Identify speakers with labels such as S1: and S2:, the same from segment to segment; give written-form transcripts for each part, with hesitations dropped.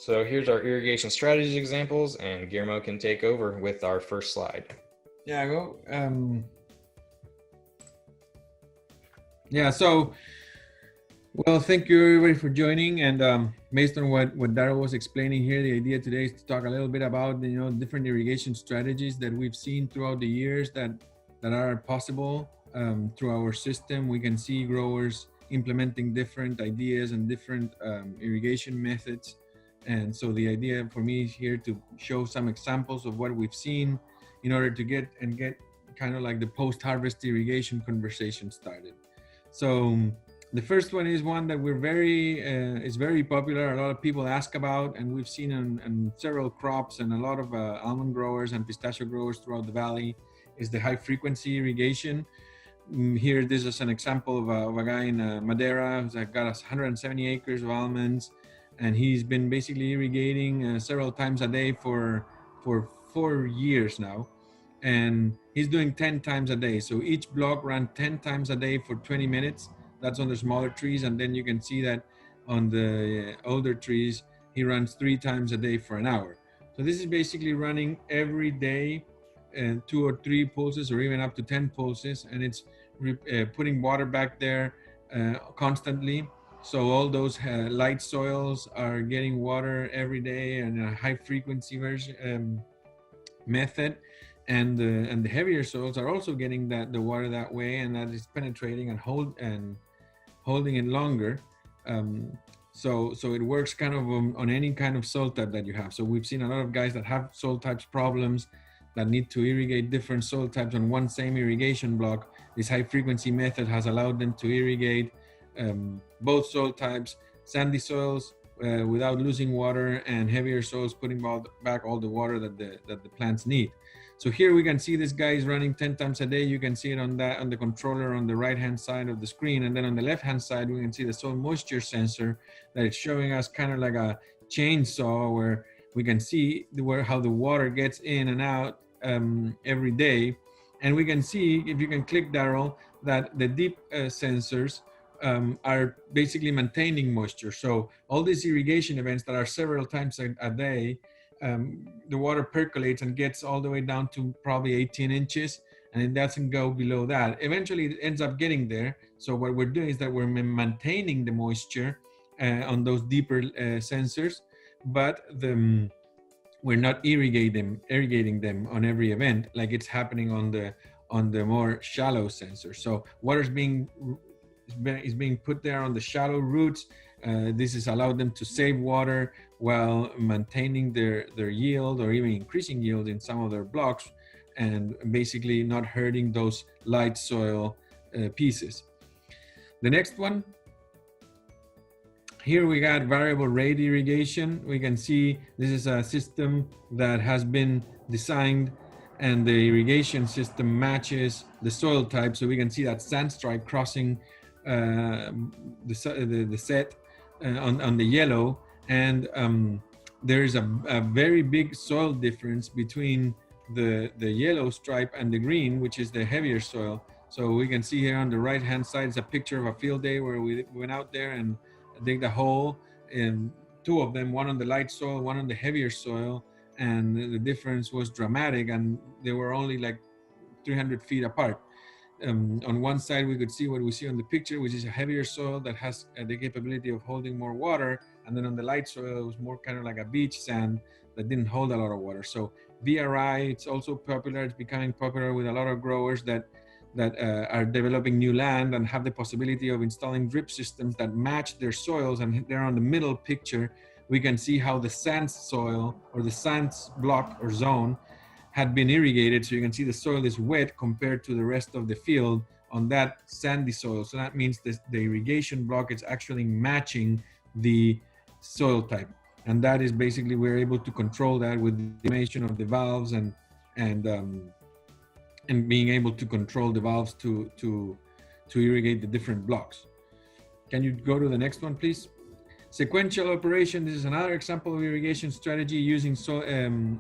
S1: So here's our irrigation strategies examples, and Guillermo can take over with our first slide.
S2: Yeah, go. So, well, thank you everybody for joining. And based on what Daryl was explaining here, the idea today is to talk a little bit about different irrigation strategies that we've seen throughout the years that are possible through our system. We can see growers implementing different ideas and different irrigation methods. And so the idea for me is here to show some examples of what we've seen in order to get kind of like the post-harvest irrigation conversation started. So the first one is one that is very popular. A lot of people ask about, and we've seen on several crops and a lot of almond growers and pistachio growers throughout the valley, is the high frequency irrigation. Here, this is an example of a guy in Madera who's got 170 acres of almonds, and he's been basically irrigating several times a day for 4 years now. And he's doing 10 times a day. So each block ran 10 times a day for 20 minutes. That's on the smaller trees. And then you can see that on the older trees, he runs 3 times a day for an hour. So this is basically running every day, 2 or 3 pulses or even up to 10 pulses. And it's putting water back there constantly. So all those light soils are getting water every day and a high frequency method. And the heavier soils are also getting the water that way, and that is penetrating and holding it longer. So it works kind of on any kind of soil type that you have. So we've seen a lot of guys that have soil types problems that need to irrigate different soil types on one same irrigation block. This high frequency method has allowed them to irrigate both soil types, sandy soils without losing water, and heavier soils putting back all the water that the plants need. So here we can see this guy is running 10 times a day. You can see it on the controller on the right-hand side of the screen. And then on the left-hand side, we can see the soil moisture sensor that is showing us kind of like a chainsaw, where we can see how the water gets in and out every day. And we can see, if you can click, Daryl, that the deep sensors are basically maintaining moisture. So all these irrigation events that are several times a day, the water percolates and gets all the way down to probably 18 inches, and it doesn't go below that. Eventually it ends up getting there. So what we're doing is that we're maintaining the moisture on those deeper sensors, but we're not irrigating them on every event like it's happening on the more shallow sensors. So water is being put there on the shallow roots. This has allowed them to save water while maintaining their yield, or even increasing yield in some of their blocks, and basically not hurting those light soil pieces. The next one, here we got variable rate irrigation. We can see this is a system that has been designed, and the irrigation system matches the soil type. So we can see that sand stripe crossing the set on the yellow, and there is a very big soil difference between the yellow stripe and the green, which is the heavier soil. So we can see here on the right hand side is a picture of a field day where we went out there and dig the hole, and 2 of them, one on the light soil, one on the heavier soil, and the difference was dramatic, and they were only like 300 feet apart. On one side, we could see what we see on the picture, which is a heavier soil that has the capability of holding more water. And then on the light soil, it was more kind of like a beach sand that didn't hold a lot of water. So VRI, it's also popular. It's becoming popular with a lot of growers that are developing new land and have the possibility of installing drip systems that match their soils. And there on the middle picture, we can see how the sand soil, or the sand block or zone, had been irrigated. So you can see the soil is wet compared to the rest of the field on that sandy soil. So that means the irrigation block is actually matching the soil type. And that is basically, we're able to control that with the automation of the valves and being able to control the valves to irrigate the different blocks. Can you go to the next one, please? Sequential operation. This is another example of irrigation strategy using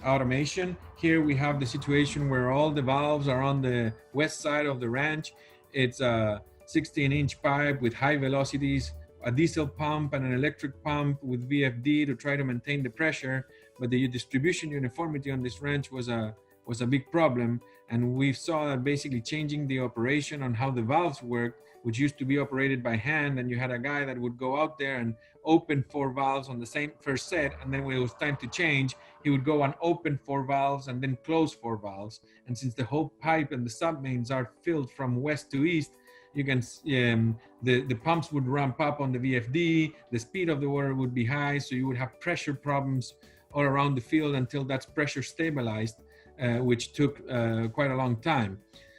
S2: automation. Here we have the situation where all the valves are on the west side of the ranch. It's a 16-inch pipe with high velocities a diesel pump and an electric pump with VFD to try to maintain the pressure, but the distribution uniformity on this ranch was a big problem. And we saw that basically changing the operation on how the valves worked, which used to be operated by hand, and you had a guy that would go out there and open 4 valves on the same first set, and then when it was time to change, he would go and open 4 valves and then close 4 valves. And since the whole pipe and the sub mains are filled from west to east, you can the pumps would ramp up on the VFD, the speed of the water would be high, so you would have pressure problems all around the field until that's pressure stabilized, which took quite a long time.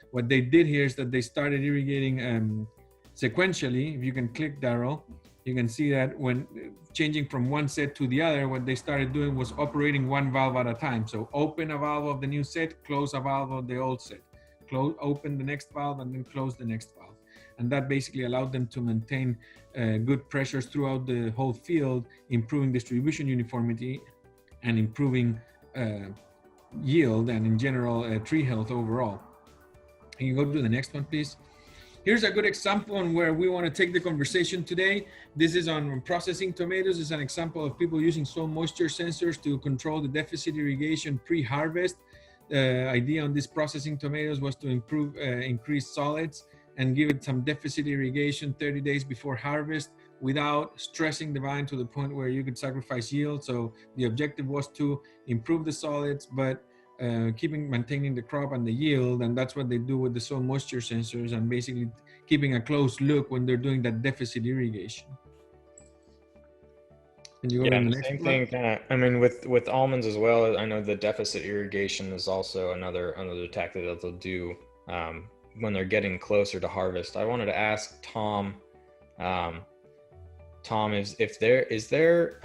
S2: What they did here is that they started irrigating sequentially. If you can click, Daryl, you can see that when changing from one set to the other, what they started doing was operating 1 valve at a time. So open a valve of the new set, close a valve of the old set, open the next valve, and then close the next valve. And that basically allowed them to maintain good pressures throughout the whole field, improving distribution uniformity and improving yield and in general tree health overall. Can you go to the next one, please? Here's a good example on where we want to take the conversation today. This is on processing tomatoes. It's an example of people using soil moisture sensors to control the deficit irrigation pre-harvest. The idea on this processing tomatoes was to increase solids and give it some deficit irrigation 30 days before harvest without stressing the vine to the point where you could sacrifice yield. So the objective was to improve the solids, but maintaining the crop and the yield. And that's what they do with the soil moisture sensors, and basically keeping a close look when they're doing that deficit irrigation. Can you go to the next
S1: same
S2: one?
S1: thing. I mean, with almonds as well, I know the deficit irrigation is also another tactic that they'll do when they're getting closer to harvest. I wanted to ask Tom, is there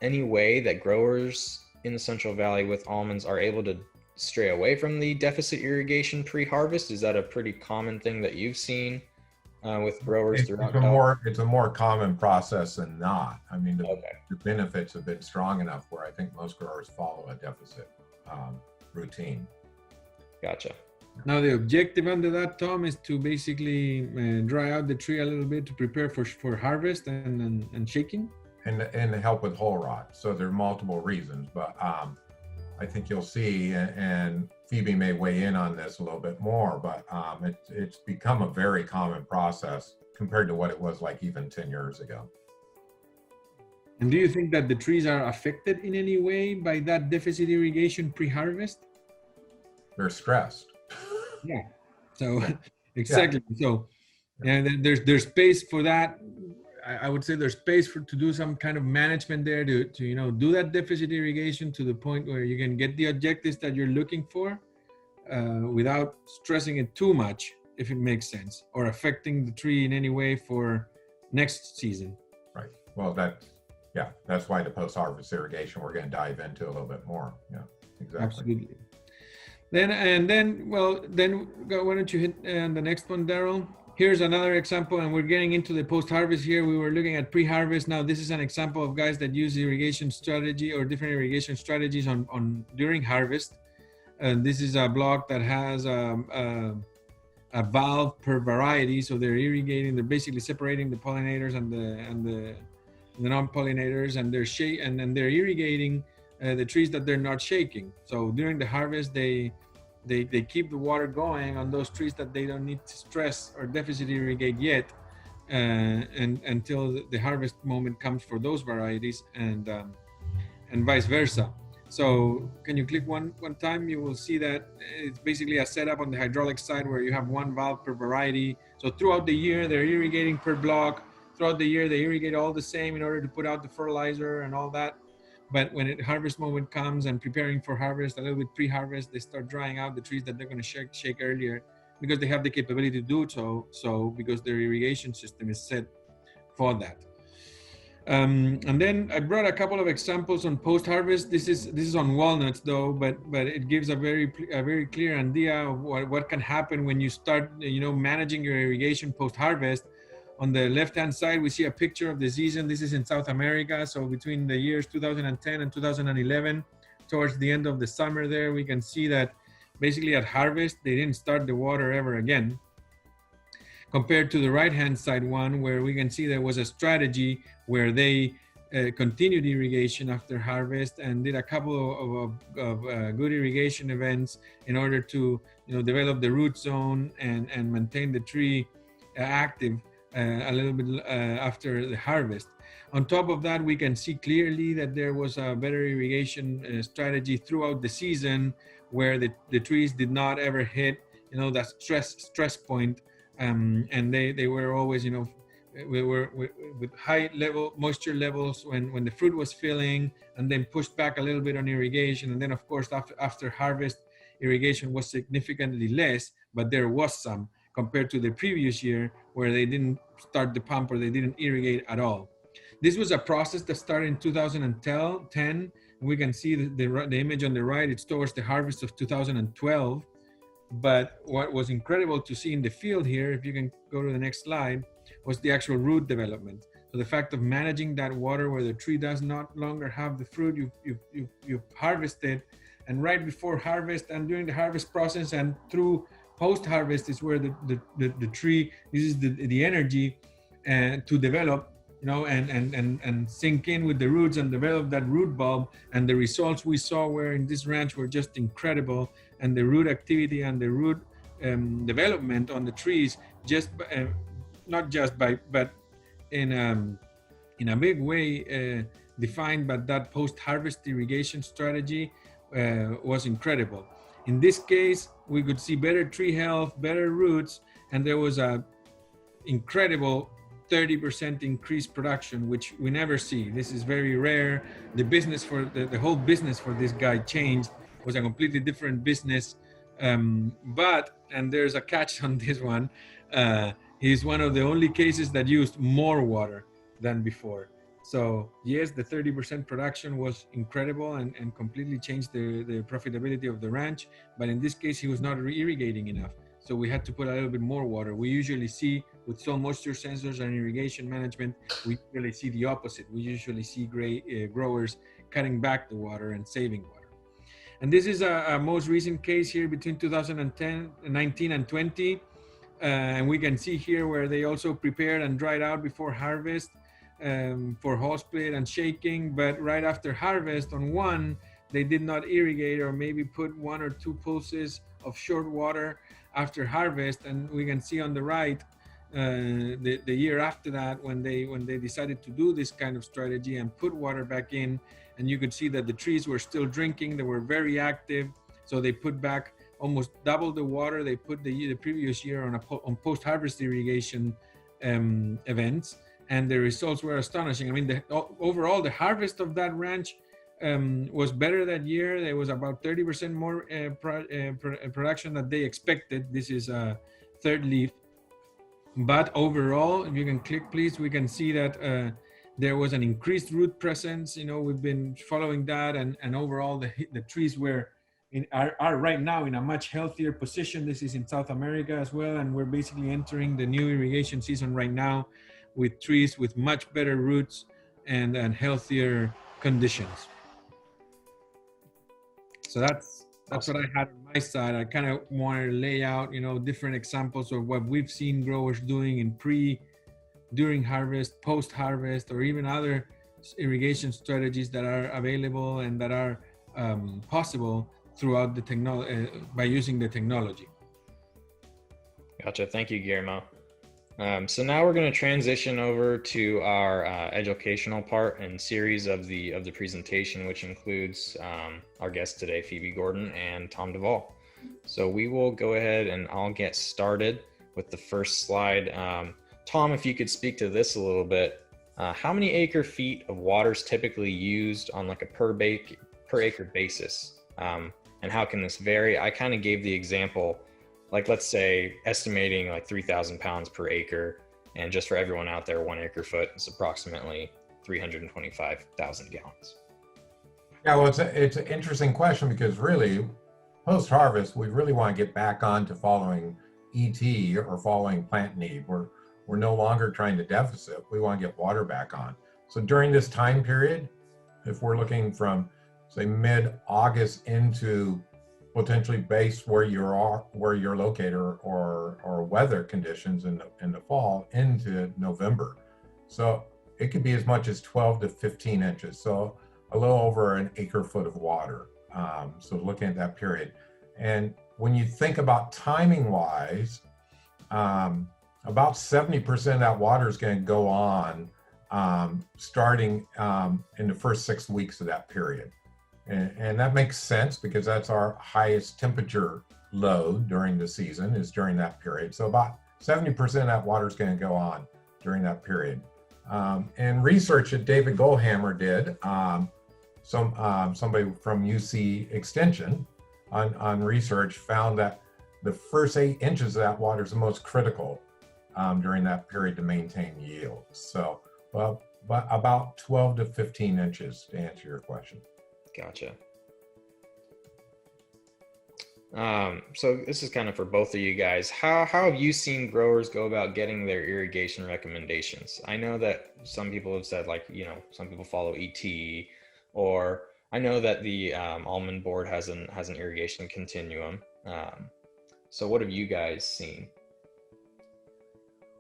S1: any way that growers in the Central Valley with almonds are able to stray away from the deficit irrigation pre-harvest? Is that a pretty common thing that you've seen with growers throughout?
S3: It's a more common process than not. I mean, the benefits have been strong enough where I think most growers follow a deficit routine.
S1: Gotcha.
S2: Now the objective under that, Tom, is to basically dry out the tree a little bit to prepare for harvest and shaking.
S3: And help with whole rot. So there are multiple reasons, but I think you'll see, and Phoebe may weigh in on this a little bit more, but it's become a very common process compared to what it was like even 10 years ago.
S2: And do you think that the trees are affected in any way by that deficit irrigation pre-harvest?
S3: They're stressed.
S2: Yeah. So exactly. Yeah. So there's space for that. I would say there's space to do some kind of management there to do that deficit irrigation to the point where you can get the objectives that you're looking for without stressing it too much, if it makes sense, or affecting the tree in any way for next season.
S3: Right. Well, that's why the post-harvest irrigation we're going to dive into a little bit more. Yeah, exactly.
S2: Absolutely. Then why don't you hit the next one, Daryl? Here's another example, and we're getting into the post-harvest here. We were looking at pre-harvest. Now, this is an example of guys that use irrigation strategy or different irrigation strategies on during harvest. And this is a block that has a valve per variety. So they're irrigating. They're basically separating the pollinators and the non-pollinators, and they're irrigating the trees that they're not shaking. So during the harvest, they keep the water going on those trees that they don't need to stress or deficit irrigate yet, and until the harvest moment comes for those varieties, and vice versa. So can you click one time? You will see that it's basically a setup on the hydraulic side where you have 1 valve per variety. So throughout the year, they're irrigating per block. Throughout the year, they irrigate all the same in order to put out the fertilizer and all that. But when the harvest moment comes and preparing for harvest, a little bit pre-harvest, they start drying out the trees that they're going to shake earlier, because they have the capability to do so because their irrigation system is set for that. And then I brought a couple of examples on post-harvest. This is on walnuts though, but it gives a very clear idea of what can happen when you start managing your irrigation post-harvest. On the left-hand side, we see a picture of the season. This is in South America. So between the years 2010 and 2011, towards the end of the summer there, we can see that basically at harvest, they didn't start the water ever again. compared to the right-hand side one, where we can see there was a strategy where they continued irrigation after harvest and did a couple of good irrigation events in order to develop the root zone and maintain the tree active a little bit after the harvest. On top of that, we can see clearly that there was a better irrigation strategy throughout the season, where the trees did not ever hit that stress point, and they were always we were with high level moisture levels when the fruit was filling, and then pushed back a little bit on irrigation, and then of course after harvest irrigation was significantly less, but there was some compared to the previous year where they didn't start the pump or they didn't irrigate at all. This was a process that started in 2010. We can see the image on the right. It's towards the harvest of 2012. But what was incredible to see in the field here, if you can go to the next slide, was the actual root development. So the fact of managing that water where the tree does not longer have the fruit, you've harvested, and right before harvest and during the harvest process and through post-harvest is where the tree uses the energy to develop, and sink in with the roots and develop that root bulb. And the results we saw were in this ranch were just incredible. And the root activity and the root development on the trees, just not just but in a big way defined by that post-harvest irrigation strategy was incredible. In this case, we could see better tree health, better roots, and there was a incredible 30% increased production, which we never see. This is very rare. The business for the whole business for this guy changed. It was a completely different business. But there's a catch on this one. He's one of the only cases that used more water than before. So yes, the 30% production was incredible and completely changed the profitability of the ranch. But in this case, he was not irrigating enough. So we had to put a little bit more water. We usually see with soil moisture sensors and irrigation management, we really see the opposite. We usually see growers cutting back the water and saving water. And this is a most recent case here between 2010, 19 and 20. And we can see here where they also prepared and dried out before harvest for hull split and shaking. But right after harvest on one, they did not irrigate or maybe put 1 or 2 pulses of short water after harvest. And we can see on the right the year after that when they decided to do this kind of strategy and put water back in, and you could see that the trees were still drinking. They were very active, so they put back almost double the water they put the previous year on post-harvest irrigation events, and the results were astonishing. I mean, overall the harvest of that ranch was better that year. There was about 30% more production that they expected. This is a third leaf. But overall, if you can click, please, we can see that there was an increased root presence. We've been following that, and overall the trees are right now in a much healthier position. This is in South America as well, and we're basically entering the new irrigation season right now with trees with much better roots and healthier conditions. So that's awesome. What I had on my side. I kind of wanted to lay out, different examples of what we've seen growers doing in during harvest, post-harvest, or even other irrigation strategies that are available and that are possible throughout the technology by using the technology.
S1: Gotcha. Thank you, Guillermo. So now we're going to transition over to our educational part and series of the presentation, which includes our guests today, Phoebe Gordon and Tom Duvall. So we will go ahead and I'll get started with the first slide. Tom, if you could speak to this a little bit, how many acre feet of water is typically used on like a per acre basis? And how can this vary? I kind of gave the example, like let's say estimating like 3,000 pounds per acre, and just for everyone out there, 1 acre foot is approximately 325,000 gallons.
S3: Yeah, well, it's an interesting question because really, post-harvest, we really want to get back on to following ET or following plant need. We're no longer trying to deficit. We want to get water back on. So during this time period, if we're looking from say mid-August into potentially based where you're located, or weather conditions in the fall into November. So it could be as much as 12 to 15 inches. So a little over an acre foot of water. So looking at that period. And when you think about timing wise, about 70% of that water is going to go on starting in the first 6 weeks of that period. And that makes sense because that's our highest temperature load during the season, is during that period. So about 70% of that water is going to go on during that period. And research that David Goldhammer did, somebody from UC Extension on research, found that the first 8 inches of that water is the most critical during that period to maintain yield. So, but about 12 to 15 inches to answer your question.
S1: Gotcha. So this is kind of for both of you guys. How have you seen growers go about getting their irrigation recommendations? I know that some people have said, like, you know, some people follow ET, or I know that the almond board has an irrigation continuum. So what have you guys seen?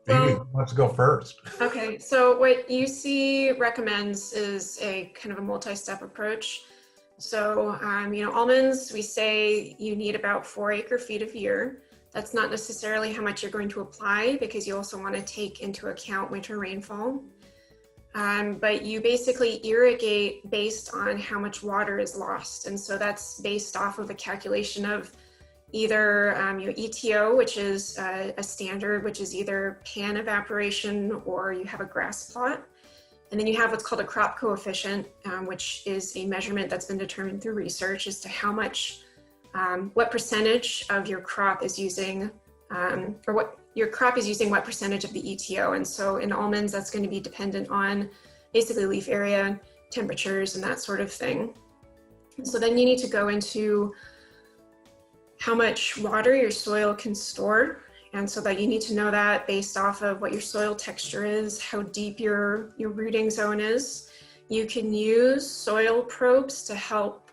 S3: Well, let's go first.
S4: Okay, so what UC recommends is a kind of a multi-step approach. So, you know, almonds, we say you need about 4 acre-feet of year. That's not necessarily how much you're going to apply, because you also want to take into account winter rainfall. But you basically irrigate based on how much water is lost. And so that's based off of a calculation of either your ETO, which is a standard, which is either pan evaporation, or you have a grass plot. And then you have what's called a crop coefficient, which is a measurement that's been determined through research as to how much, what percentage of your crop is using, or what your crop is using, what percentage of the ETO. And so in almonds, that's going to be dependent on basically leaf area, temperatures, and that sort of thing. So then you need to go into how much water your soil can store. And so that you need to know that based off of what your soil texture is, how deep your rooting zone is. You can use soil probes to help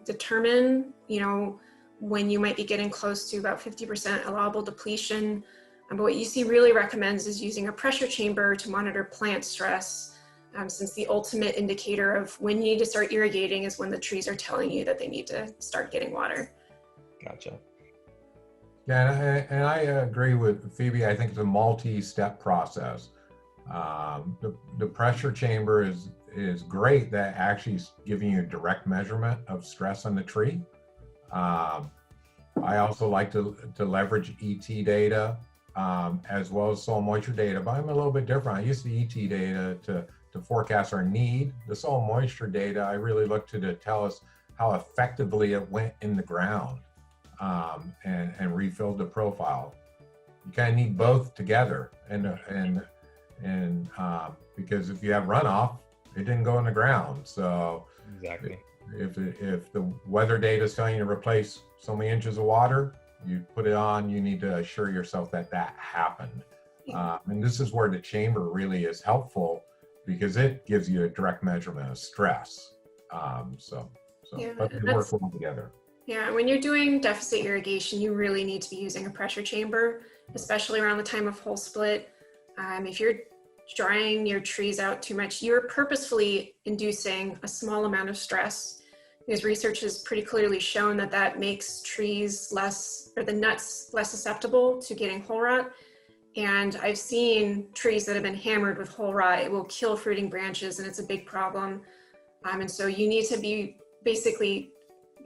S4: determine, you know, when you might be getting close to about 50% allowable depletion. But what UC really recommends is using a pressure chamber to monitor plant stress, since the ultimate indicator of when you need to start irrigating is when the trees are telling you that they need to start getting water.
S1: Gotcha.
S3: Yeah, and I agree with Phoebe. I think it's a multi-step process. The pressure chamber is great. That actually is giving you a direct measurement of stress on the tree. I also like to leverage ET data as well as soil moisture data, but I'm a little bit different. I use the ET data to forecast our need. The soil moisture data, I really look to tell us how effectively it went in the ground. And refilled the profile. You kind of need both together, and because if you have runoff, it didn't go in the ground. So
S1: Exactly.
S3: if the weather data is telling you to replace so many inches of water, you put it on. You need to assure yourself that happened. And this is where the chamber really is helpful, because it gives you a direct measurement of stress. So
S4: Yeah,
S3: let's work well together.
S4: Yeah, when you're doing deficit irrigation, you really need to be using a pressure chamber, especially around the time of whole split. If you're drying your trees out too much, you're purposefully inducing a small amount of stress, because research has pretty clearly shown that makes trees the nuts less susceptible to getting whole rot. And I've seen trees that have been hammered with whole rot. It will kill fruiting branches, and it's a big problem. And so you need to be basically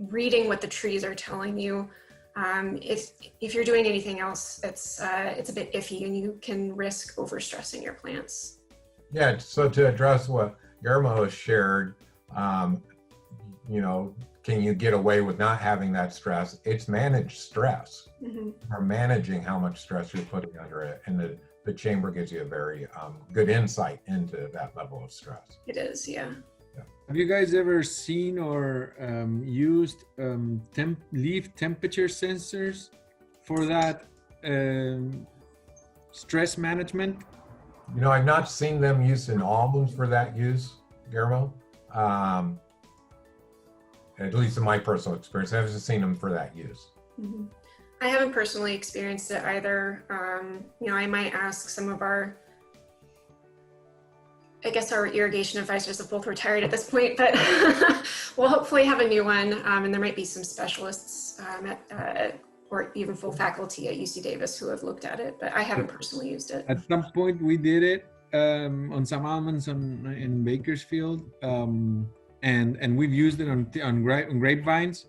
S4: reading what the trees are telling you. If you're doing anything else, it's a bit iffy, and you can risk overstressing your plants.
S3: Yeah, so to address what Guillermo has shared, you know, can you get away with not having that stress? It's managed stress.
S4: Mm-hmm.
S3: You're managing how much stress you're putting under it, and the chamber gives you a very good insight into that level of stress.
S4: It is, yeah.
S2: Have you guys ever seen or used leaf temperature sensors for that stress management?
S3: You know, I've not seen them used in almonds for that use, Guillermo. at least in my personal experience. I haven't seen them for that use.
S4: Mm-hmm. I haven't personally experienced it either. You know, I might ask some of our, I guess our irrigation advisors have both retired at this point, but we'll hopefully have a new one. And there might be some specialists or even full faculty at UC Davis who have looked at it, but I haven't personally used it.
S2: At some point we did it on some almonds in Bakersfield. And we've used it on grapevines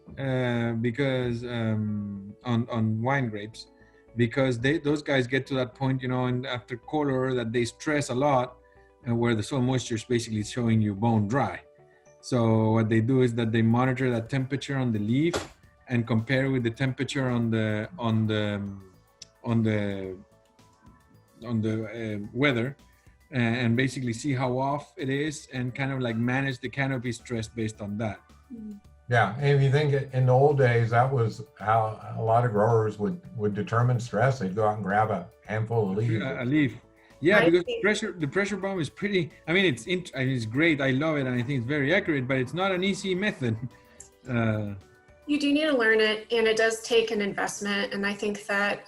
S2: because on wine grapes, because those guys get to that point, you know, and after color that they stress a lot, and where the soil moisture is basically showing you bone dry. So what they do is that they monitor that temperature on the leaf and compare with the temperature on the weather, and basically see how off it is and kind of like manage the canopy stress based on that.
S3: Yeah, and if you think in the old days, that was how a lot of growers would determine stress. They'd go out and grab a handful of leaves.
S2: A leaf. Yeah, because the pressure bomb is pretty, I mean, it's great. I love it. And I think it's very accurate, but it's not an easy method.
S4: You do need to learn it, and it does take an investment. And I think that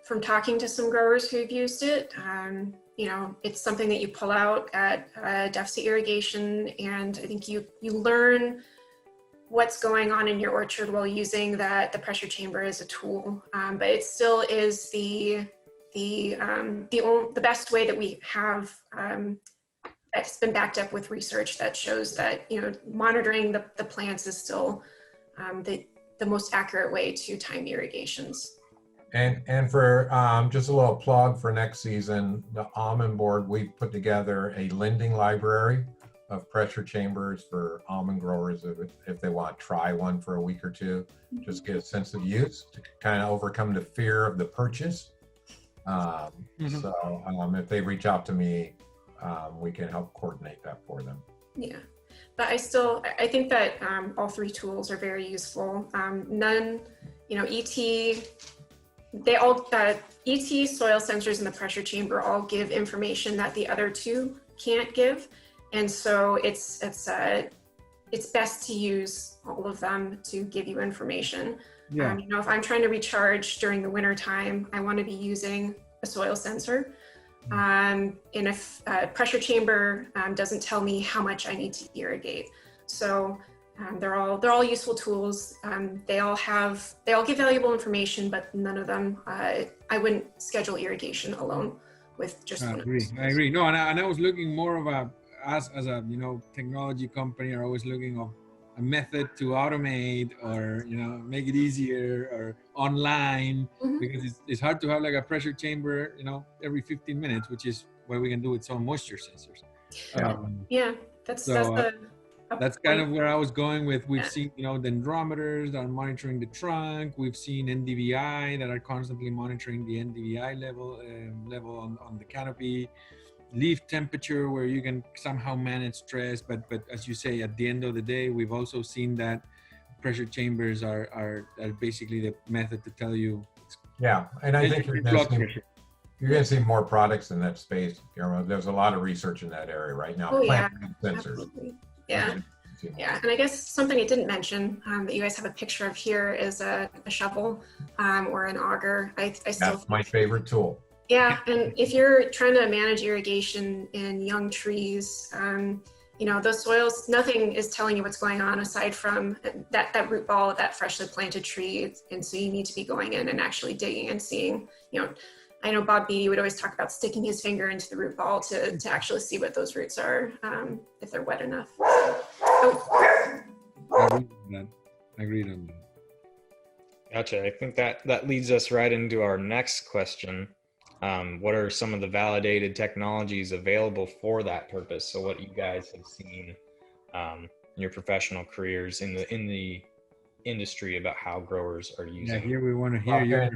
S4: from talking to some growers who've used it, you know, it's something that you pull out at deficit irrigation, and I think you learn what's going on in your orchard while using the pressure chamber as a tool. But it still is the best way that we have that's been backed up with research that shows that, you know, monitoring the plants is still the most accurate way to time irrigations.
S3: And for just a little plug for next season, the Almond Board, we put together a lending library of pressure chambers for almond growers if they want to try one for a week or two, just get a sense of use to kind of overcome the fear of the purchase. So if they reach out to me, we can help coordinate that for them. Yeah.
S4: But I think that all three tools are very useful. None, you know, ET, soil sensors, and the pressure chamber all give information that the other two can't give. And so it's best to use all of them to give you information.
S2: Yeah.
S4: You know, if I'm trying to recharge during the winter time, I want to be using a soil sensor. And if a pressure chamber doesn't tell me how much I need to irrigate. So they're all useful tools. They all give valuable information, but none of them, I wouldn't schedule irrigation alone with just one of those.
S2: I agree. No, and I was looking more of as a, you know, technology company are always looking of a method to automate or, you know, make it easier or online, because it's hard to have like a pressure chamber, you know, every 15 minutes, which is what we can do with some moisture sensors. That's kind of where I was going with. We've seen, you know, dendrometers that are monitoring the trunk. We've seen NDVI that are constantly monitoring the NDVI level on the canopy. Leaf temperature, where you can somehow manage stress, but as you say, at the end of the day, we've also seen that pressure chambers are basically the method to tell you.
S3: Yeah, and I think you're going to see more products in that space, Guillermo. There's a lot of research in that area right now. Plant sensors.
S4: Absolutely. Yeah. And I guess something I didn't mention that you guys have a picture of here is a shovel or an auger.
S3: That's my favorite tool.
S4: Yeah, and if you're trying to manage irrigation in young trees, you know, those soils, nothing is telling you what's going on aside from that root ball of that freshly planted tree. And so you need to be going in and actually digging and seeing, you know, I know Bob Beatty would always talk about sticking his finger into the root ball to actually see what those roots are, if they're wet enough.
S2: I agreed on that.
S1: Gotcha. I think that leads us right into our next question. What are some of the validated technologies available for that purpose? So what you guys have seen in your professional careers in the industry about how growers are using.
S2: Yeah, here we want to hear you.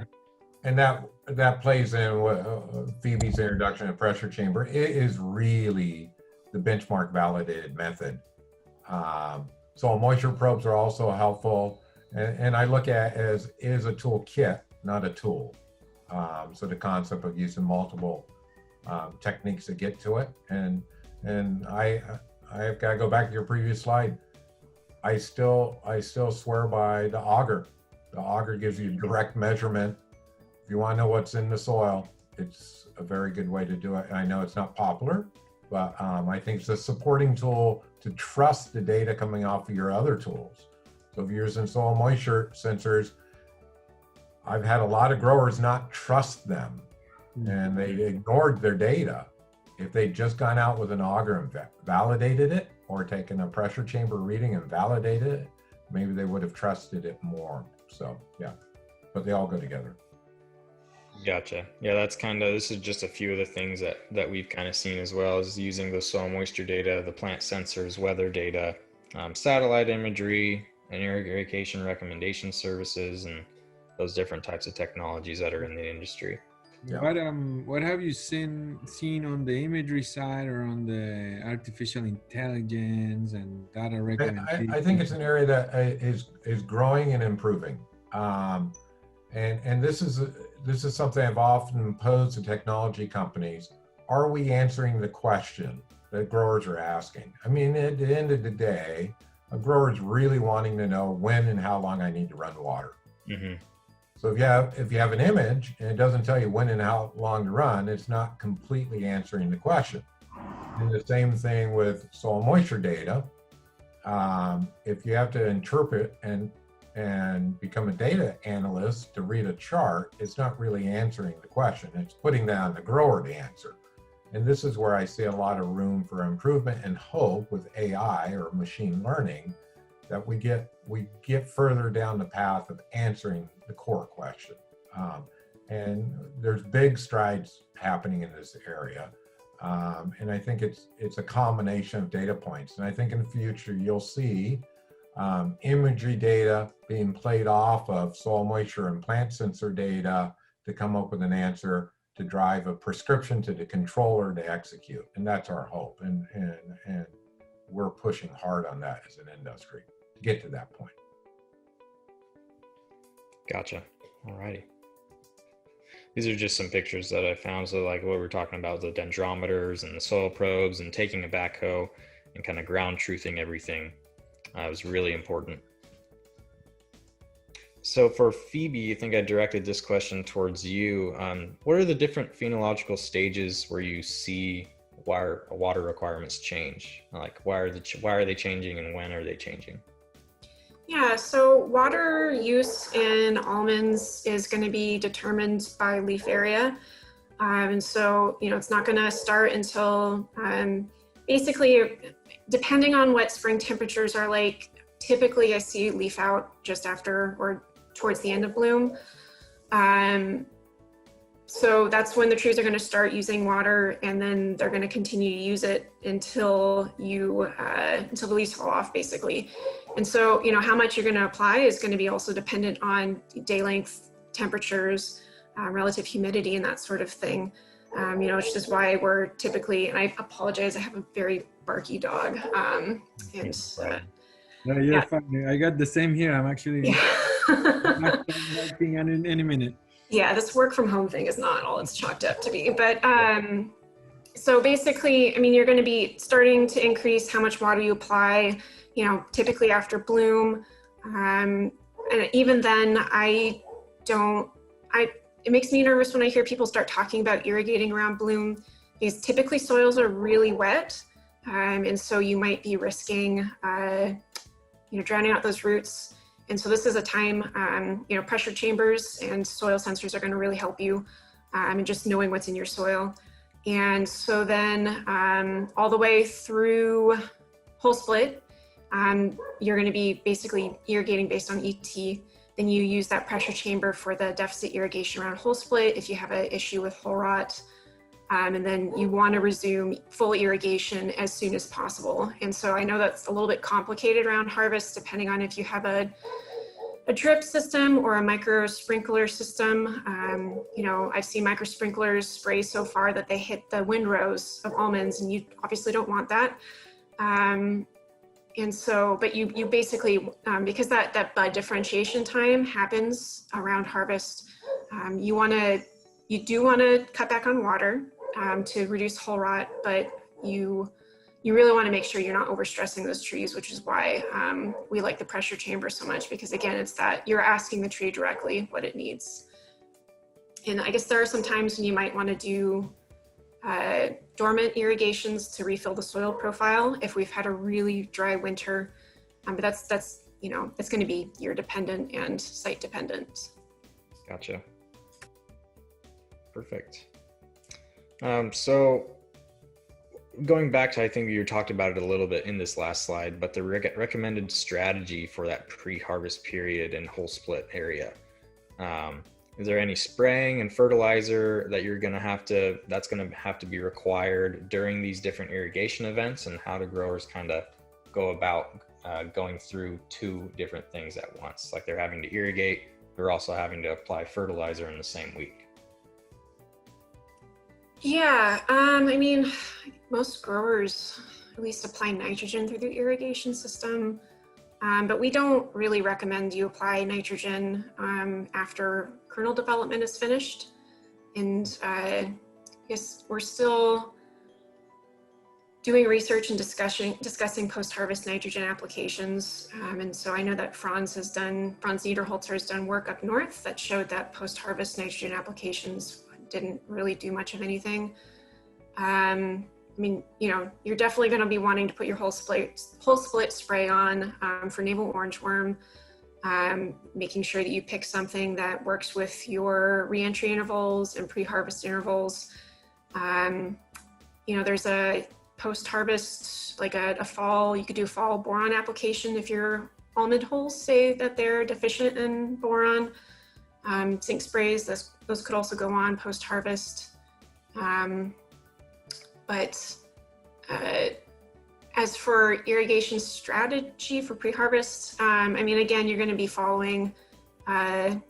S3: And that plays in Phoebe's introduction of pressure chamber. It is really the benchmark validated method. Soil moisture probes are also helpful, and I look at it as a tool kit, not a tool. So the concept of using multiple techniques to get to it, and I've got to go back to your previous slide. I still swear by the auger. The auger gives you direct measurement. If you want to know what's in the soil, it's a very good way to do it. And I know it's not popular, but I think it's a supporting tool to trust the data coming off of your other tools. So if you're using soil moisture sensors, I've had a lot of growers not trust them, and they ignored their data. If they'd just gone out with an auger and validated it, or taken a pressure chamber reading and validated it, maybe they would have trusted it more. So yeah, but they all go together.
S1: Gotcha. Yeah, that's this is just a few of the things that we've kind of seen, as well as using the soil moisture data, the plant sensors, weather data, satellite imagery, and irrigation recommendation services, and those different types of technologies that are in the industry.
S3: Yeah.
S2: What have you seen on the imagery side, or on the artificial intelligence and data recommendation?
S3: I think it's an area that is growing and improving, and this is something I've often posed to technology companies. Are we answering the question that growers are asking? I mean, at the end of the day, a grower is really wanting to know when and how long I need to run water.
S1: Mm-hmm.
S3: So if you have an image and it doesn't tell you when and how long to run, it's not completely answering the question. And the same thing with soil moisture data. If you have to interpret and become a data analyst to read a chart, it's not really answering the question. It's putting that on the grower to answer. And this is where I see a lot of room for improvement and hope with AI or machine learning, that we get further down the path of answering the core question. And there's big strides happening in this area. And I think it's a combination of data points. And I think in the future, you'll see imagery data being played off of soil moisture and plant sensor data to come up with an answer to drive a prescription to the controller to execute. And that's our hope. And we're pushing hard on that as an industry to get to that point.
S1: Gotcha. All righty. These are just some pictures that I found. So like what we're talking about, the dendrometers and the soil probes, and taking a backhoe and kind of ground truthing everything was really important. So for Phoebe, I think I directed this question towards you. What are the different phenological stages where you see water requirements change? Like why are they changing, and when are they changing?
S4: Yeah, so water use in almonds is going to be determined by leaf area. And so, it's not going to start until basically, depending on what spring temperatures are like, typically I see leaf out just after or towards the end of bloom. So that's when the trees are going to start using water, and then they're going to continue to use it until the leaves fall off, basically. And so, how much you're going to apply is going to be also dependent on day length, temperatures, relative humidity, and that sort of thing. Which is why we're typically, and I apologize, I have a very barky dog.
S2: No, you're fine. I got the same here. I'm actually barking any minute.
S4: Yeah, this work from home thing is not all it's chalked up to be. But so basically, you're going to be starting to increase how much water you apply, typically after bloom. And even then, it makes me nervous when I hear people start talking about irrigating around bloom, because typically soils are really wet. And so you might be risking, drowning out those roots. And so this is a time, pressure chambers and soil sensors are going to really help you in just knowing what's in your soil. And so then all the way through whole split, you're going to be basically irrigating based on ET. Then you use that pressure chamber for the deficit irrigation around whole split if you have an issue with whole rot. And then you want to resume full irrigation as soon as possible. And so I know that's a little bit complicated around harvest, depending on if you have a drip system or a micro sprinkler system. I've seen micro sprinklers spray so far that they hit the windrows of almonds, and you obviously don't want that. And so, but you basically, because that bud differentiation time happens around harvest, you do want to cut back on water to reduce whole rot, but you you really want to make sure you're not overstressing those trees, which is why we like the pressure chamber so much, because again, it's that you're asking the tree directly what it needs. And I guess there are some times when you might want to do dormant irrigations to refill the soil profile if we've had a really dry winter, but that's you know, it's going to be year dependent and site dependent.
S1: Gotcha. Perfect. So going back to, I think you talked about it a little bit in this last slide, but the recommended strategy for that pre-harvest period and whole split area. Is there any spraying and fertilizer that that's going to have to be required during these different irrigation events, and how do growers kind of go about going through two different things at once? Like they're having to irrigate, they're also having to apply fertilizer in the same week.
S4: Yeah, I mean, most growers at least apply nitrogen through the irrigation system, but we don't really recommend you apply nitrogen after kernel development is finished. And I guess we're still doing research and discussing post-harvest nitrogen applications. And so I know that Franz Niederholzer has done work up north that showed that post-harvest nitrogen applications didn't really do much of anything. I mean, you know, you're definitely going to be wanting to put your whole split spray on for navel orangewort, making sure that you pick something that works with your reentry intervals and pre-harvest intervals. You know, there's a post-harvest, like a fall, you could do fall boron application if your almond holes say that they're deficient in boron. Zinc sprays, those could also go on post-harvest. But as for irrigation strategy for pre-harvest, I mean, again, you're going to be following what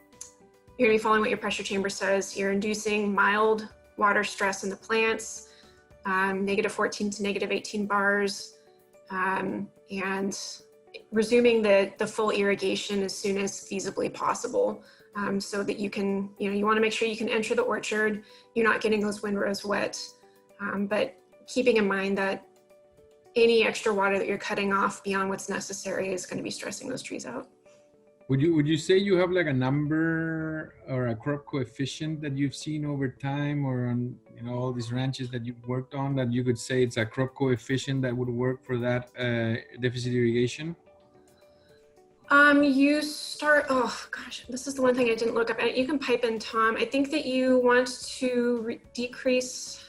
S4: your pressure chamber says. You're inducing mild water stress in the plants, -14 to -18 bars, and resuming the full irrigation as soon as feasibly possible. So that you can, you want to make sure you can enter the orchard, you're not getting those windrows wet, but keeping in mind that any extra water that you're cutting off beyond what's necessary is going to be stressing those trees out.
S2: Would you say you have like a number or a crop coefficient that you've seen over time, or on all these ranches that you've worked on, that you could say it's a crop coefficient that would work for that deficit irrigation?
S4: You start, oh gosh, this is the one thing I didn't look up. You can pipe in, Tom. I think that you want to decrease.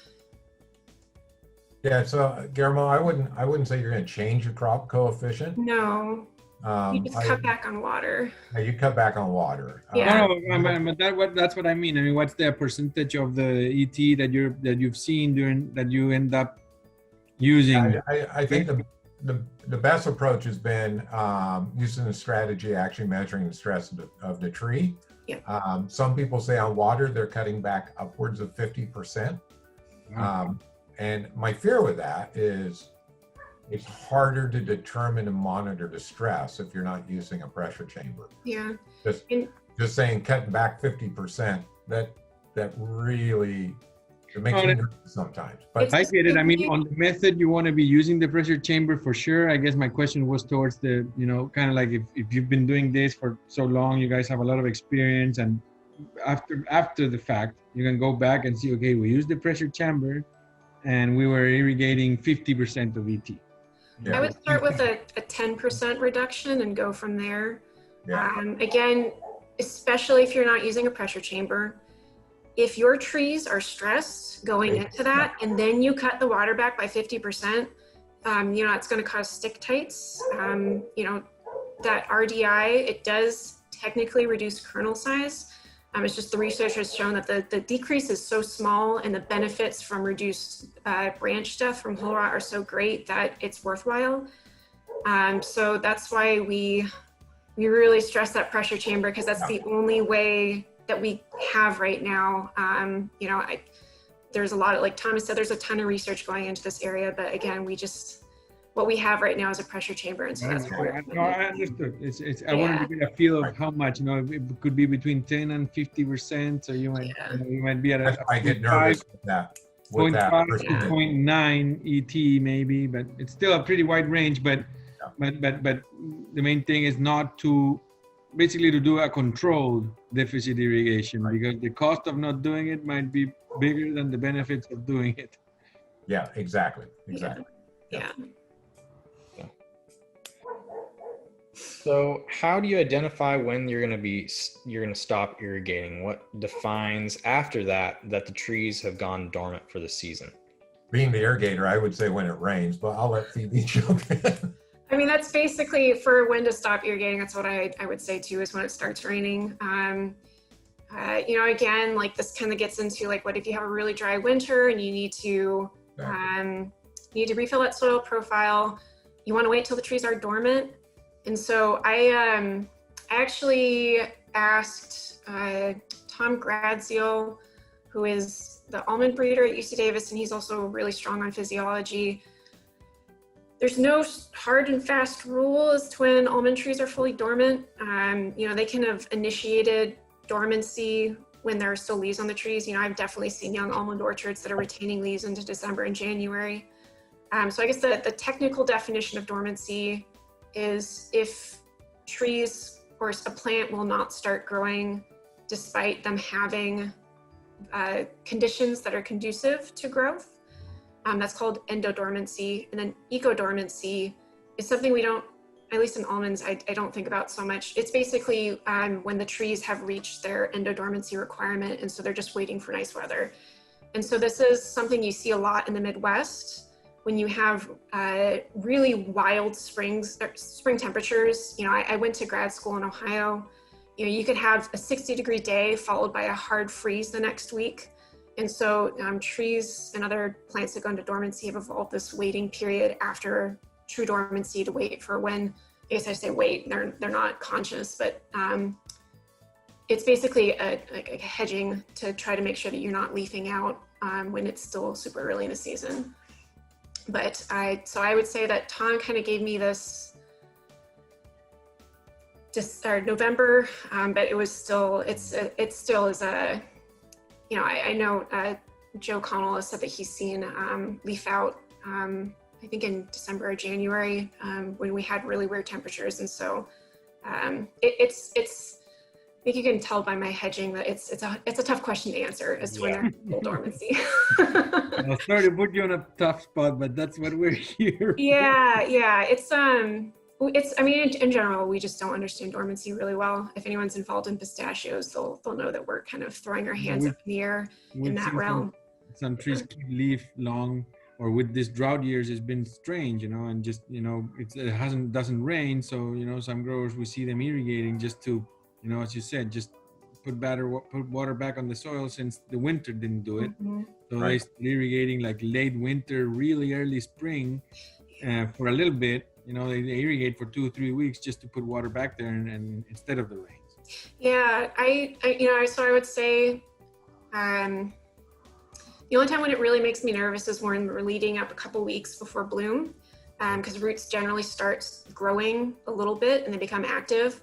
S3: Yeah, so Guillermo, I wouldn't say you're going to change your crop coefficient.
S4: No, you just cut back on water.
S3: You cut back on water.
S4: Yeah.
S2: But that's what I mean. I mean, what's the percentage of the ET that you've seen that you end up using?
S3: I think the best approach has been using the strategy, actually measuring the stress of the tree.
S4: Yeah.
S3: Some people say on water, they're cutting back upwards of 50%.
S2: Wow.
S3: And my fear with that is it's harder to determine and monitor the stress if you're not using a pressure chamber.
S4: Yeah.
S3: Just saying cutting back 50%, that really, it makes me nervous sometimes. But
S2: I get it. I mean, on the method, you want to be using the pressure chamber for sure. I guess my question was towards the, kind of like if you've been doing this for so long, you guys have a lot of experience, and after the fact, you can go back and see, okay, we used the pressure chamber and we were irrigating 50% of ET.
S3: Yeah.
S4: I would start with a 10% reduction and go from there.
S3: Yeah.
S4: Again, especially if you're not using a pressure chamber, if your trees are stressed going into that, and then you cut the water back by 50%, it's going to cause stick tights. That RDI, it does technically reduce kernel size. It's just the research has shown that the decrease is so small and the benefits from reduced branch death from whole rot are so great that it's worthwhile. So that's why we really stress that pressure chamber, because that's the only way that we have right now. There's a lot of, like Thomas said, there's a ton of research going into this area, but again, what we have right now is a pressure chamber, and so that's what we're
S2: No, I understood. I wanted to get a feel of how much. It could be between 10 and 50%. So you might be at
S3: I get nervous with that. with that
S2: 0.5 to
S3: percentage.
S2: 0.9 ET maybe, but it's still a pretty wide range. But the main thing is not to basically to do a controlled deficit irrigation, because the cost of not doing it might be bigger than the benefits of doing it.
S3: Yeah, exactly. Exactly.
S4: Yeah.
S1: So how do you identify when you're going to stop irrigating? What defines after that the trees have gone dormant for the season?
S3: Being the irrigator, I would say when it rains, but I'll let Phoebe jump in.
S4: I mean, that's basically for when to stop irrigating. That's what I would say too, is when it starts raining. You know, again, like this kind of gets into like, what if you have a really dry winter and you need to refill that soil profile? You want to wait till the trees are dormant. And so I actually asked Tom Gradziel, who is the almond breeder at UC Davis, and he's also really strong on physiology. There's no hard and fast rule as to when almond trees are fully dormant. You know, they can have initiated dormancy when there are still leaves on the trees. You know, I've definitely seen young almond orchards that are retaining leaves into December and January. So I guess the technical definition of dormancy is if trees or a plant will not start growing despite them having conditions that are conducive to growth. That's called endodormancy. And then ecodormancy is something we don't, at least in almonds, I don't think about so much. It's basically when the trees have reached their endodormancy requirement, and so they're just waiting for nice weather. And so this is something you see a lot in the Midwest when you have really wild spring temperatures. You know, I went to grad school in Ohio. You know, you could have a 60-degree day followed by a hard freeze the next week. And so trees and other plants that go into dormancy have evolved this waiting period after true dormancy to wait for when, I guess I say wait, they're not conscious, but it's basically like a hedging to try to make sure that you're not leafing out when it's still super early in the season. But so I would say that Tom kind of gave me this just November, but it was still, it still is a, you know, I know Joe Connell has said that he's seen leaf out, I think in December or January, when we had really weird temperatures. And so it's I think you can tell by my hedging that it's a tough question to answer as to when they're in full dormancy.
S2: I'm sorry to put you on a tough spot, but that's what we're here.
S4: Yeah, it's I mean, in general, we just don't understand dormancy really well. If anyone's involved in pistachios, they'll know that we're kind of throwing our hands up in the air in that realm.
S2: Some trees keep leaf long, or with this drought years, it's been strange, you know, and just, you know, it doesn't rain. So, you know, some growers, we see them irrigating just to, you know, as you said, just put water back on the soil since the winter didn't do it.
S4: Mm-hmm.
S2: So they start irrigating like late winter, really early spring for a little bit. You know, they irrigate for 2 or 3 weeks just to put water back there and instead of the rains.
S4: Yeah, I you know, so I would say the only time when it really makes me nervous is when we're leading up a couple weeks before bloom, because roots generally start growing a little bit and they become active.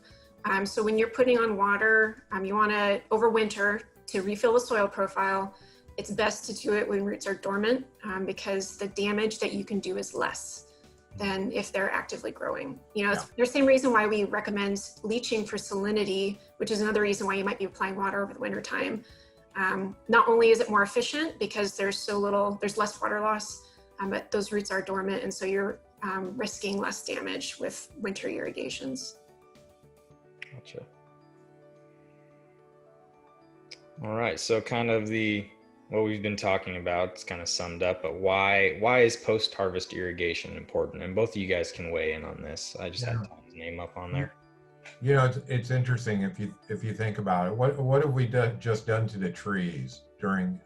S4: So when you're putting on water, you want to overwinter to refill the soil profile. It's best to do it when roots are dormant, because the damage that you can do is less than if they're actively growing. You know, it's the same reason why we recommend leaching for salinity, which is another reason why you might be applying water over the winter time. Not only is it more efficient because there's less water loss, but those roots are dormant, and so you're risking less damage with winter irrigations.
S1: Gotcha. All right, so kind of what we've been talking about is kind of summed up, but why is post-harvest irrigation important? And both of you guys can weigh in on this. I just had Tom's name up on there.
S3: You know, it's interesting if you think about it. What have we just done to the trees during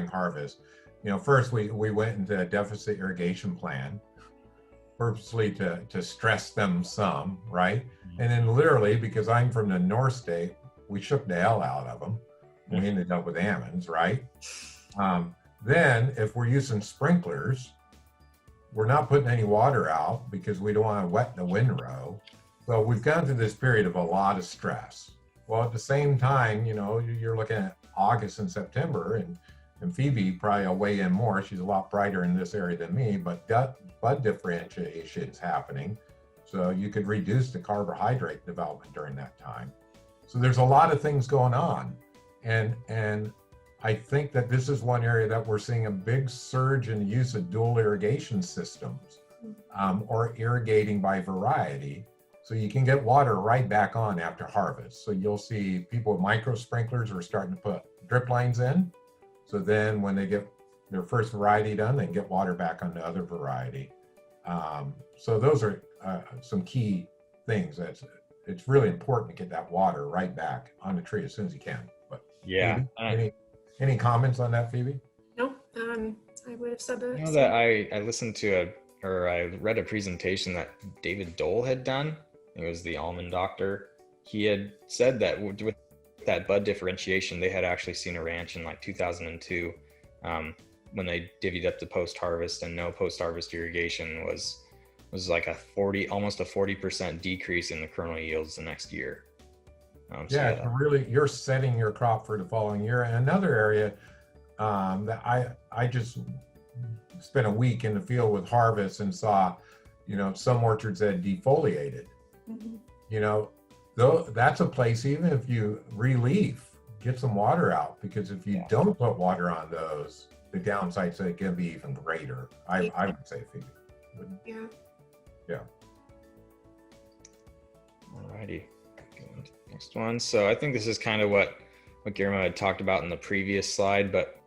S3: harvest? You know, first we went into a deficit irrigation plan, purposely to stress them some, right? And then literally, because I'm from the North State, we shook the hell out of them. We ended up with almonds, right? Then if we're using sprinklers, we're not putting any water out because we don't want to wet the windrow. So we've gone through this period of a lot of stress. Well, at the same time, you know, you're looking at August and September, And Phoebe probably will weigh in more. She's a lot brighter in this area than me, but bud differentiation is happening. So you could reduce the carbohydrate development during that time. So there's a lot of things going on. And I think that this is one area that we're seeing a big surge in the use of dual irrigation systems, or irrigating by variety. So you can get water right back on after harvest. So you'll see people with micro sprinklers are starting to put drip lines in. So then when they get their first variety done, they can get water back on the other variety. So those are some key things. It's really important to get that water right back on the tree as soon as you can. But
S1: Yeah.
S3: any comments on that, Phoebe?
S4: No, I would have said that.
S1: I know that I listened to I read a presentation that David Dole had done. He was the almond doctor. He had said that with that bud differentiation, they had actually seen a ranch in like 2002 when they divvied up the post-harvest, and no post-harvest irrigation was like almost a 40% decrease in the kernel yields the next year.
S3: Yeah, really, you're setting your crop for the following year. And another area that I just spent a week in the field with harvest and saw, some orchards that defoliated. Though that's a place, even if you relief, get some water out, because if you don't put water on those, the downsides are going to be even greater. I would say, Phoebe. Yeah.
S1: Alrighty. Next one. So I think this is kind of what Guillermo had talked about in the previous slide, but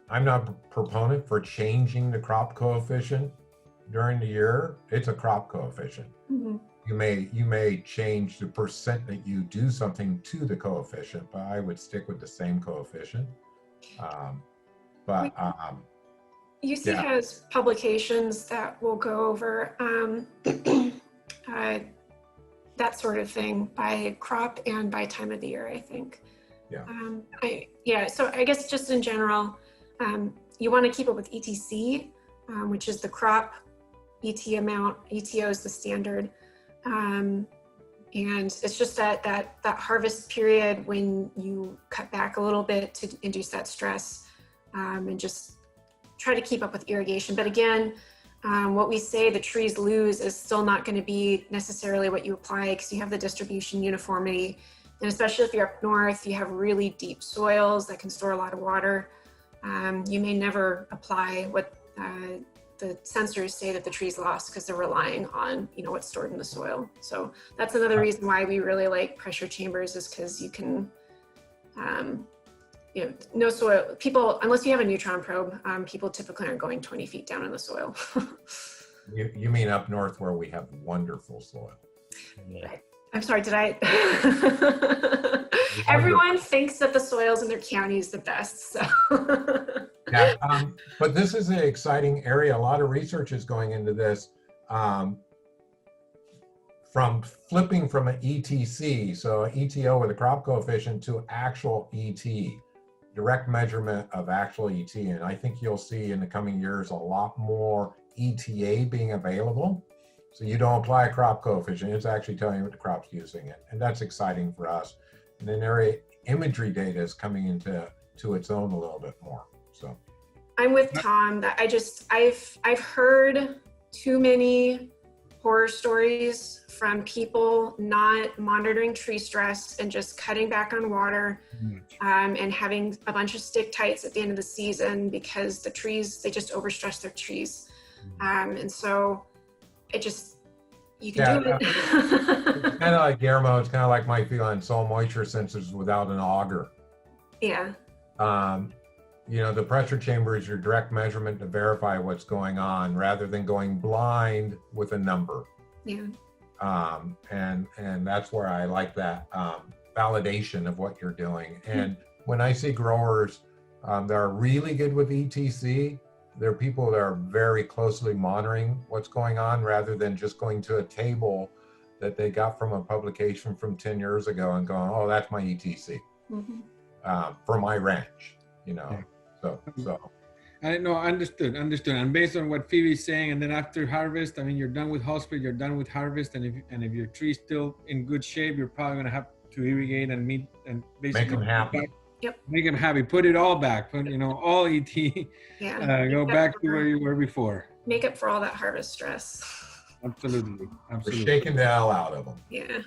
S3: I'm not a proponent for changing the crop coefficient during the year. It's a crop coefficient. You may change the percent that you do something to the coefficient, but I would stick with the same coefficient.
S4: UC has publications that will go over that sort of thing by crop and by time of the year, I think. So I guess just in general, you want to keep up with ETC, which is the crop ET amount. ETO is the standard. And it's just that harvest period when you cut back a little bit to induce that stress, and just try to keep up with irrigation. But again, what we say the trees lose is still not going to be necessarily what you apply, because you have the distribution uniformity. And especially if you're up north, you have really deep soils that can store a lot of water. You may never apply what the sensors say that the trees lost, because they're relying on what's stored in the soil. So that's another reason why we really like pressure chambers, is because you can no soil, people, unless you have a neutron probe, people typically aren't going 20 feet down in the soil.
S3: You mean up north where we have wonderful soil?
S4: I'm sorry, did I? Everyone thinks that the soils in their county is the best, so.
S3: But this is an exciting area. A lot of research is going into this, from flipping from an ETC, so an ETO with a crop coefficient, to actual ET, direct measurement of actual ET. And I think you'll see in the coming years a lot more ETA being available. So you don't apply a crop coefficient, it's actually telling you what the crop's using it. And that's exciting for us. And then area imagery data is coming into its own a little bit more. So
S4: I'm with Tom that I've heard too many horror stories from people not monitoring tree stress and just cutting back on water, and having a bunch of stick tights at the end of the season because the trees, they just overstress their trees. And so you can do it.
S3: It's kind of like Guillermo, it's kind of like my feeling on soil moisture sensors without an auger.
S4: Yeah.
S3: The pressure chamber is your direct measurement to verify what's going on rather than going blind with a number.
S4: Yeah.
S3: And that's where I like that validation of what you're doing. And when I see growers that are really good with ETC, they're people that are very closely monitoring what's going on rather than just going to a table that they got from a publication from 10 years ago and going, oh, that's my ETC for my ranch, So.
S2: I know, understood. And based on what Phoebe's saying, and then after harvest, I mean, you're done with hospital, you're done with harvest, and if your tree's still in good shape, you're probably going to have to irrigate and basically
S3: make them happy.
S4: Yep.
S2: Make them happy. Put it all back. Put, all ET.
S4: Yeah.
S2: Go back to where you were before.
S4: Make up for all that harvest stress.
S2: Absolutely.
S3: We're
S2: Absolutely.
S3: shaking the hell out of them.
S4: Yeah.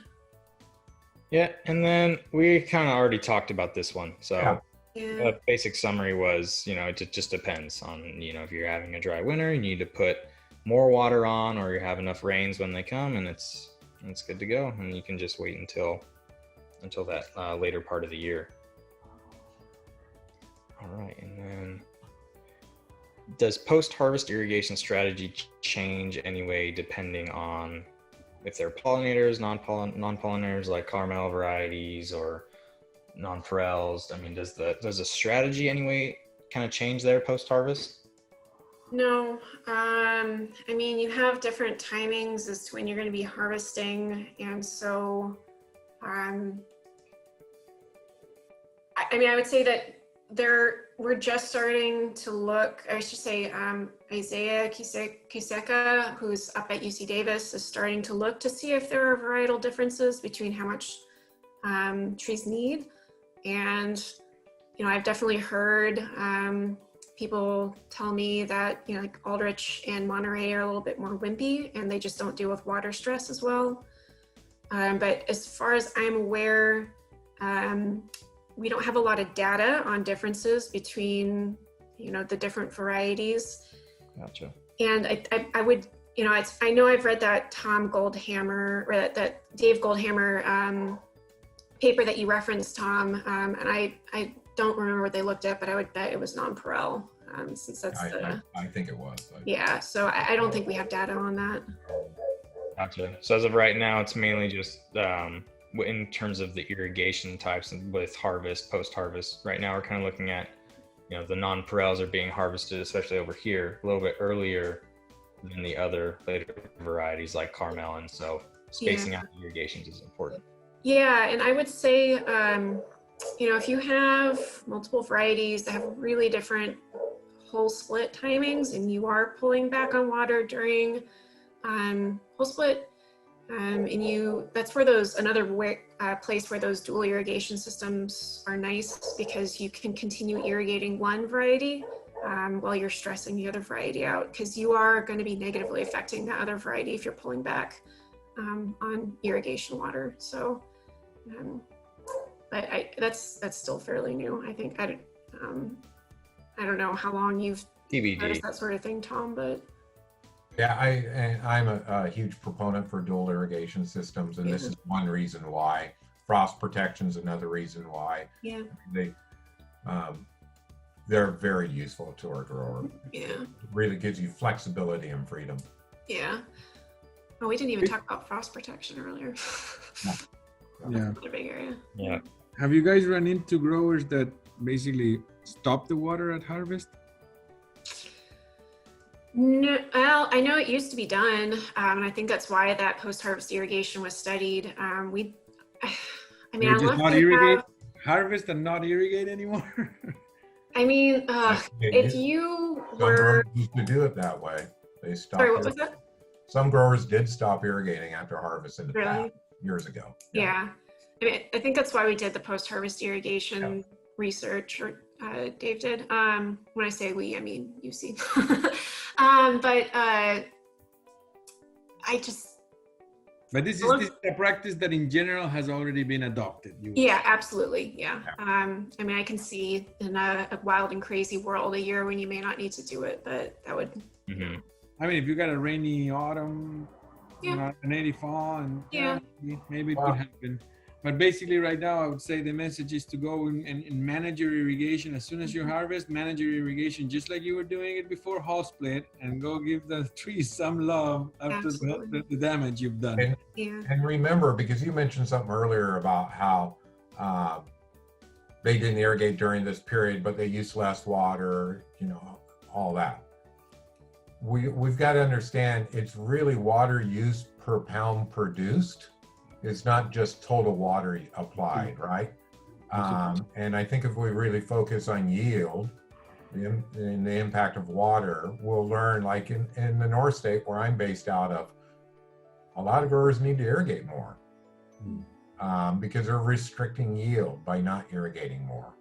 S1: Yeah, and then we kind of already talked about this one. So
S4: Yeah.
S1: the basic summary was, it just depends on, if you're having a dry winter, you need to put more water on, or you have enough rains when they come, and it's good to go. And you can just wait until that later part of the year. All right, and then does post-harvest irrigation strategy change anyway depending on if they're pollinators, non-pollinators like Carmel varieties or nonpareils? I mean, does the strategy anyway kind of change there post-harvest?
S4: No. I mean, you have different timings as to when you're going to be harvesting, and so I would say that we're just starting to look, I should say, Isaiah Kiseka, who's up at UC Davis, is starting to look to see if there are varietal differences between how much trees need. And, I've definitely heard people tell me that, like Aldrich and Monterey are a little bit more wimpy, and they just don't deal with water stress as well. But as far as I'm aware, we don't have a lot of data on differences between, the different varieties.
S1: Gotcha.
S4: And I would, I know I've read that Tom Goldhammer, or that Dave Goldhammer paper that you referenced, Tom, and I don't remember what they looked at, but I would bet it was nonpareil, since that's
S3: I think it was.
S4: Yeah, so I don't think we have data on that.
S1: Gotcha. So as of right now, it's mainly just in terms of the irrigation types and with harvest, post-harvest. Right now, we're kind of looking at, the non-pareils are being harvested, especially over here, a little bit earlier than the other later varieties like Carmel, and so spacing out the irrigations is important.
S4: Yeah, and I would say, if you have multiple varieties that have really different whole split timings, and you are pulling back on water during whole split, and that's where another place where those dual irrigation systems are nice, because you can continue irrigating one variety while you're stressing the other variety out, because you are going to be negatively affecting the other variety if you're pulling back on irrigation water. So, but that's still fairly new. I think I don't know how long you've noticed that sort of thing, Tom, but.
S3: Yeah, I'm a huge proponent for dual irrigation systems, and this is one reason why. Frost protection is another reason why.
S4: Yeah.
S3: They're very useful to our grower.
S4: Yeah.
S3: It really gives you flexibility and freedom.
S4: Yeah. Oh, we didn't even talk about frost protection earlier.
S2: Yeah.
S4: Another big area.
S1: Yeah.
S2: Have you guys run into growers that basically stop the water at harvest?
S4: No, well, I know it used to be done, and I think that's why that post-harvest irrigation was studied. I mean, I love
S2: not irrigate, harvest and not irrigate anymore.
S4: I mean, if you were,
S3: some growers used to do it that way. They stopped.
S4: Sorry, what was that?
S3: Some growers did stop irrigating after harvest in the past, years ago.
S4: Yeah. I mean, I think that's why we did the post-harvest irrigation research, or Dave did. When I say we, I mean UC. But
S2: But this is a practice that in general has already been adopted.
S4: Yeah, absolutely. Yeah. I mean, I can see in a wild and crazy world a year when you may not need to do it, but that would.
S1: Mm-hmm.
S2: I mean, if you got a rainy autumn, an 80 fall, and maybe it could happen. But basically right now, I would say the message is to go and manage your irrigation. As soon as you harvest, manage your irrigation just like you were doing it before whole split, and go give the trees some love after the damage you've done.
S3: And remember, because you mentioned something earlier about how they didn't irrigate during this period, but they used less water, all that. We've got to understand it's really water use per pound produced. It's not just total water applied, right? And I think if we really focus on yield and the impact of water, we'll learn, like in the North State where I'm based out of, a lot of growers need to irrigate more because they're restricting yield by not irrigating more.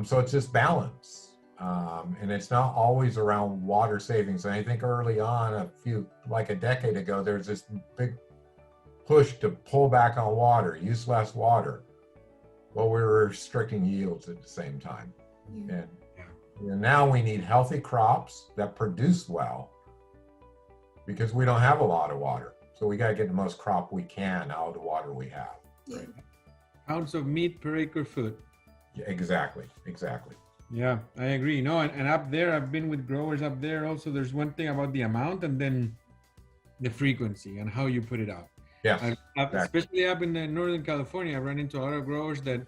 S3: So it's just balance. And it's not always around water savings. And I think early on, like a decade ago, there's this big push to pull back on water, use less water. Well, we're restricting yields at the same time.
S4: Yeah.
S3: And now we need healthy crops that produce well because we don't have a lot of water. So we got to get the most crop we can out of the water we have.
S4: Yeah.
S2: Ounce of meat per acre foot.
S3: Yeah, exactly.
S2: Yeah, I agree. No, and up there, I've been with growers up there also. There's one thing about the amount and then the frequency and how you put it out.
S3: Yes,
S2: Exactly. Especially up in Northern California, I've run into a lot of growers that,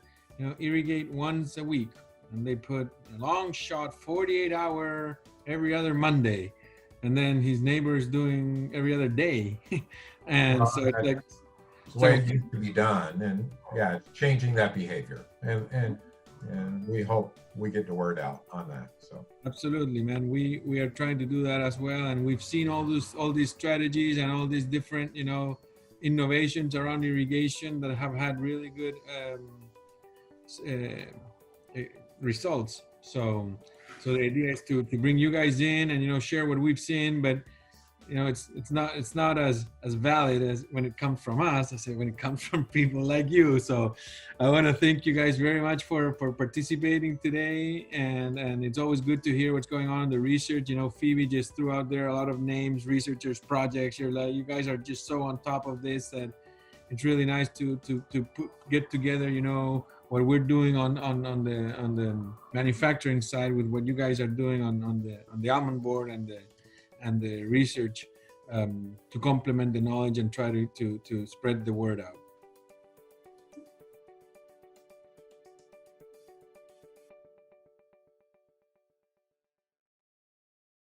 S2: irrigate once a week, and they put a long shot 48-hour every other Monday, and then his neighbor is doing every other day. And so it's like,
S3: it's the way it used to be done, and it's changing that behavior, and we hope we get the word out on that. So
S2: absolutely, man. We are trying to do that as well, and we've seen all these strategies and all these different, innovations around irrigation that have had really good results. So the idea is to bring you guys in and share what we've seen, but it's not as valid as when it comes from us. I say when it comes from people like you. So I want to thank you guys very much for participating today, and it's always good to hear what's going on in the research. Phoebe just threw out there a lot of names, researchers, projects. You guys are just so on top of this that it's really nice to get together. What we're doing on the manufacturing side with what you guys are doing on the almond board and the research to complement the knowledge and try to spread the word out.